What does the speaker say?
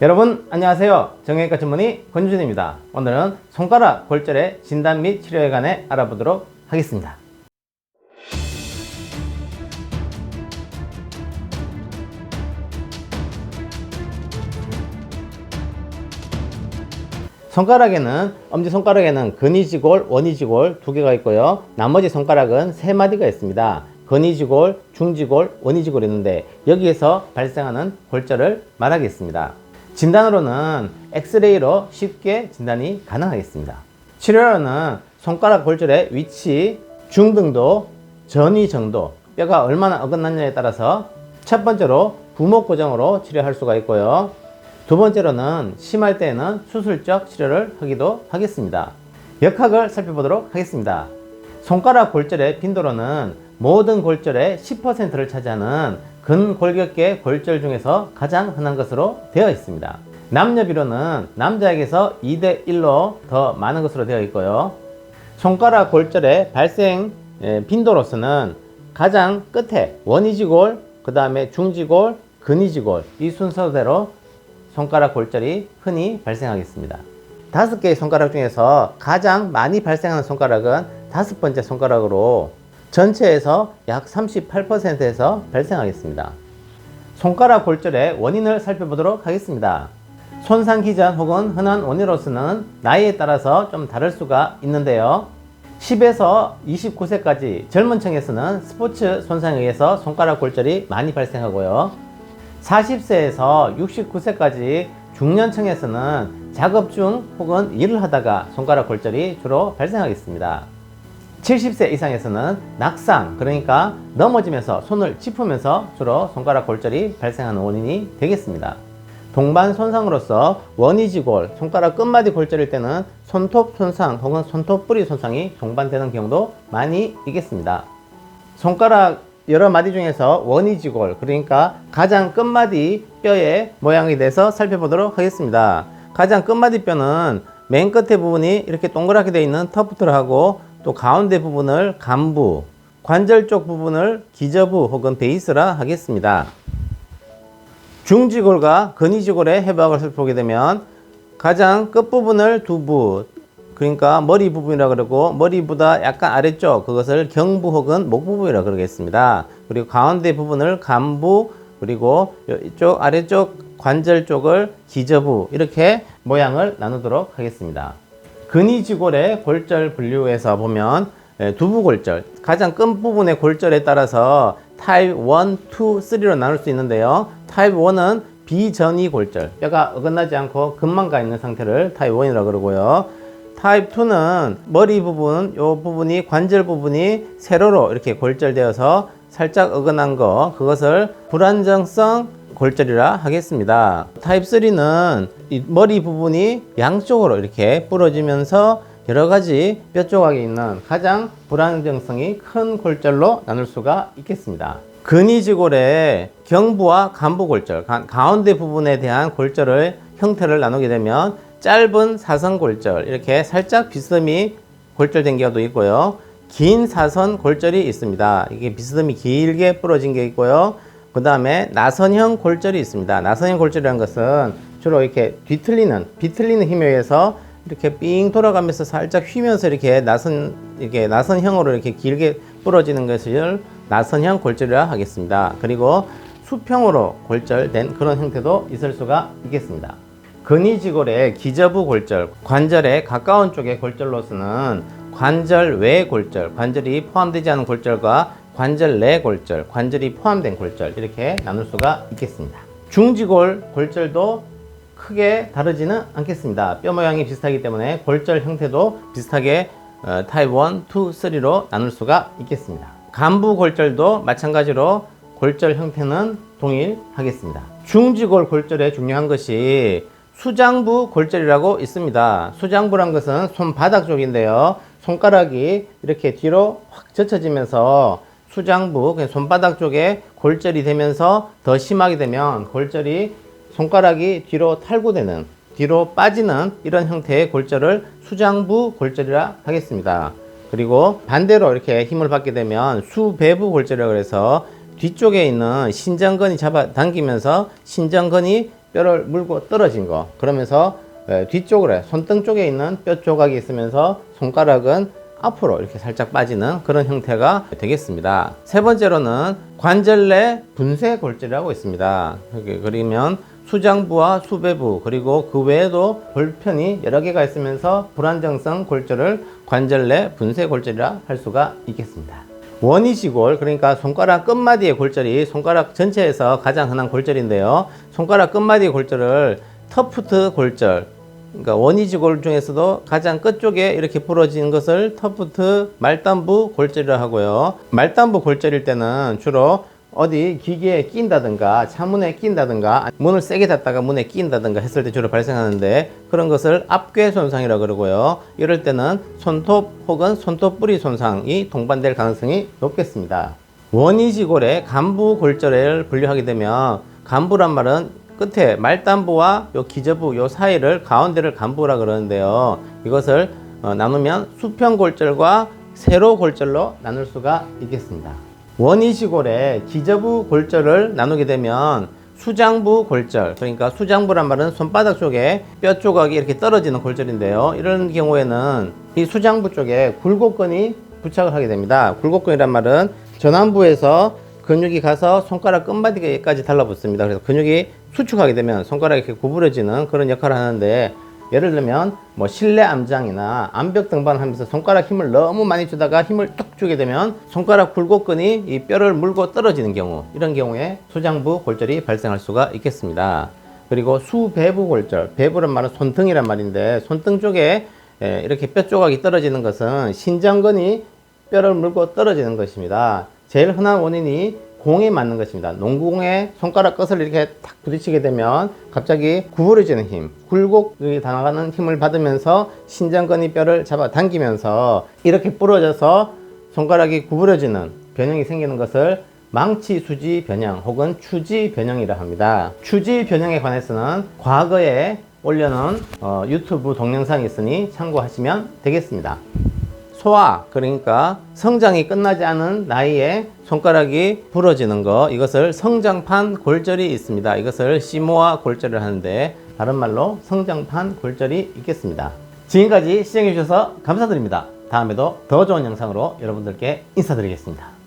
여러분 안녕하세요. 정형외과 전문의 권유준입니다. 오늘은 손가락 골절의 진단 및 치료에 관해 알아보도록 하겠습니다. 손가락에는 엄지손가락에는 근위지골, 원위지골 두 개가 있고요. 나머지 손가락은 세 마디가 있습니다. 근위지골, 중지골, 원위지골이 있는데 여기에서 발생하는 골절을 말하겠습니다. 진단으로는 엑스레이로 쉽게 진단이 가능하겠습니다. 치료로는 손가락 골절의 위치, 중등도, 전이 정도, 뼈가 얼마나 어긋났냐에 따라서 첫 번째로 부목 고정으로 치료할 수가 있고요. 두 번째로는 심할 때에는 수술적 치료를 하기도 하겠습니다. 역학을 살펴보도록 하겠습니다. 손가락 골절의 빈도로는 모든 골절의 10%를 차지하는 근골격계 골절 중에서 가장 흔한 것으로 되어 있습니다. 남녀 비로는 남자에게서 2대 1로 더 많은 것으로 되어 있고요. 손가락 골절의 발생 빈도로서는 가장 끝에 원위지골, 그 다음에 중지골, 근위지골 이 순서대로 손가락 골절이 흔히 발생하겠습니다. 5개의 손가락 중에서 가장 많이 발생하는 손가락은 5번째 손가락으로 전체에서 약 38%에서 발생하겠습니다. 손가락 골절의 원인을 살펴보도록 하겠습니다. 손상 기전 혹은 흔한 원인으로서는 나이에 따라서 좀 다를 수가 있는데요. 10에서 29세까지 젊은 층에서는 스포츠 손상에 의해서 손가락 골절이 많이 발생하고요. 40세에서 69세까지 중년층에서는 작업 중 혹은 일을 하다가 손가락 골절이 주로 발생하겠습니다. 70세 이상에서는 낙상, 그러니까 넘어지면서 손을 짚으면서 주로 손가락 골절이 발생하는 원인이 되겠습니다. 동반 손상으로서 원위지골, 손가락 끝마디 골절일 때는 손톱 손상 혹은 손톱 뿌리 손상이 동반되는 경우도 많이 있겠습니다. 손가락 여러 마디 중에서 원위지골, 그러니까 가장 끝마디 뼈의 모양에 대해서 살펴보도록 하겠습니다. 가장 끝마디 뼈는 맨 끝에 부분이 이렇게 동그랗게 되어 있는 터프트를 하고 또 가운데 부분을 간부, 관절 쪽 부분을 기저부 혹은 베이스라 하겠습니다. 중지골과 근위지골의 해부학을 살펴보게 되면 가장 끝부분을 두부, 그러니까 머리 부분이라 그러고 머리보다 약간 아래쪽 그것을 경부 혹은 목 부분이라 그러겠습니다. 그리고 가운데 부분을 간부, 그리고 이쪽 아래쪽 관절 쪽을 기저부, 이렇게 모양을 나누도록 하겠습니다. 근위지골의 골절 분류에서 보면 두부골절, 가장 끝부분의 골절에 따라서 타입 1, 2, 3로 나눌 수 있는데요. 타입 1은 비전이 골절, 뼈가 어긋나지 않고 근만 가 있는 상태를 타입 1이라고 그러고요. 타입 2는 머리 부분, 요 부분이 관절 부분이 세로로 이렇게 골절되어서 살짝 어긋난 거, 그것을 불안정성 골절이라 하겠습니다. 타입 3는 이 머리 부분이 양쪽으로 이렇게 부러지면서 여러가지 뼈 조각이 있는 가장 불안정성이 큰 골절로 나눌 수가 있겠습니다. 근위지골의 경부와 간부 골절, 가운데 부분에 대한 골절을 형태를 나누게 되면 짧은 사선 골절, 이렇게 살짝 비스듬히 골절된 경우도 있고요. 긴 사선 골절이 있습니다. 이게 비스듬히 길게 부러진 게 있고요. 그 다음에 나선형 골절이 있습니다. 나선형 골절이라는 것은 주로 이렇게 비틀리는 힘에 의해서 이렇게 삥 돌아가면서 살짝 휘면서 이렇게 나선형으로 이렇게 길게 부러지는 것을 나선형 골절이라 하겠습니다. 그리고 수평으로 골절된 그런 형태도 있을 수가 있겠습니다. 근위지골의 기저부 골절, 관절에 가까운 쪽의 골절로서는 관절 외 골절, 관절이 포함되지 않은 골절과 관절 내 골절, 관절이 포함된 골절, 이렇게 나눌 수가 있겠습니다. 중지골 골절도 크게 다르지는 않겠습니다. 뼈 모양이 비슷하기 때문에 골절 형태도 비슷하게 타입 1, 2, 3로 나눌 수가 있겠습니다. 간부 골절도 마찬가지로 골절 형태는 동일하겠습니다. 중지골 골절에 중요한 것이 수장부 골절이라고 있습니다. 수장부란 것은 손바닥 쪽인데요. 손가락이 이렇게 뒤로 확 젖혀지면서 수장부, 손바닥 쪽에 골절이 되면서 더 심하게 되면 골절이 손가락이 뒤로 탈구되는, 뒤로 빠지는 이런 형태의 골절을 수장부 골절이라 하겠습니다. 그리고 반대로 이렇게 힘을 받게 되면 수배부 골절이라고 해서 뒤쪽에 있는 신전근이 잡아당기면서 신전근이 뼈를 물고 떨어진 거. 그러면서 뒤쪽으로 손등 쪽에 있는 뼈 조각이 있으면서 손가락은 앞으로 이렇게 살짝 빠지는 그런 형태가 되겠습니다. 세 번째로는 관절 내 분쇄 골절이라고 있습니다. 그러면 수장부와 수배부 그리고 그 외에도 골편이 여러 개가 있으면서 불안정성 골절을 관절 내 분쇄 골절이라 할 수가 있겠습니다. 원위시골, 그러니까 손가락 끝마디의 골절이 손가락 전체에서 가장 흔한 골절인데요. 손가락 끝마디의 골절을 터프트 골절, 그러니까 원위지골 중에서도 가장 끝쪽에 이렇게 부러진 것을 터프트 말단부 골절이라 하고요. 말단부 골절일 때는 주로 어디 기계에 끼인다든가 차문에 끼인다든가 문을 세게 닫다가 문에 끼인다든가 했을 때 주로 발생하는데, 그런 것을 앞괴 손상이라 그러고요. 이럴 때는 손톱 혹은 손톱 뿌리 손상이 동반될 가능성이 높겠습니다. 원위지골의 간부 골절을 분류하게 되면, 간부란 말은 끝에 말단부와 요 기저부 요 사이를 가운데를 간부라 그러는데요. 이것을 나누면 수평골절과 세로골절로 나눌 수가 있겠습니다. 원위시골의 기저부 골절을 나누게 되면 수장부 골절, 그러니까 수장부란 말은 손바닥 쪽에 뼈 조각이 이렇게 떨어지는 골절인데요. 이런 경우에는 이 수장부 쪽에 굴곡근이 부착을 하게 됩니다. 굴곡근이란 말은 전완부에서 근육이 가서 손가락 끝마디까지 달라붙습니다. 그래서 근육이 수축하게 되면 손가락이 이렇게 구부러지는 그런 역할을 하는데, 예를 들면 뭐 실내 암장이나 암벽 등반을 하면서 손가락 힘을 너무 많이 주다가 힘을 뚝 주게 되면 손가락 굴곡근이 이 뼈를 물고 떨어지는 경우, 이런 경우에 수장부 골절이 발생할 수가 있겠습니다. 그리고 수배부 골절, 배부란 말은 손등이란 말인데, 손등 쪽에 이렇게 뼈 조각이 떨어지는 것은 신장근이 뼈를 물고 떨어지는 것입니다. 제일 흔한 원인이 공에 맞는 것입니다. 농구공에 손가락 끝을 이렇게 탁 부딪히게 되면 갑자기 구부러지는 힘, 굴곡이 나가는 힘을 받으면서 신장근이 뼈를 잡아 당기면서 이렇게 부러져서 손가락이 구부러지는 변형이 생기는 것을 망치수지 변형 혹은 추지 변형이라 합니다. 추지 변형에 관해서는 과거에 올려놓은 유튜브 동영상이 있으니 참고하시면 되겠습니다. 소아, 그러니까 성장이 끝나지 않은 나이에 손가락이 부러지는 거, 이것을 성장판 골절이 있습니다. 이것을 시모아 골절을 하는데, 다른 말로 성장판 골절이 있겠습니다. 지금까지 시청해 주셔서 감사드립니다. 다음에도 더 좋은 영상으로 여러분들께 인사드리겠습니다.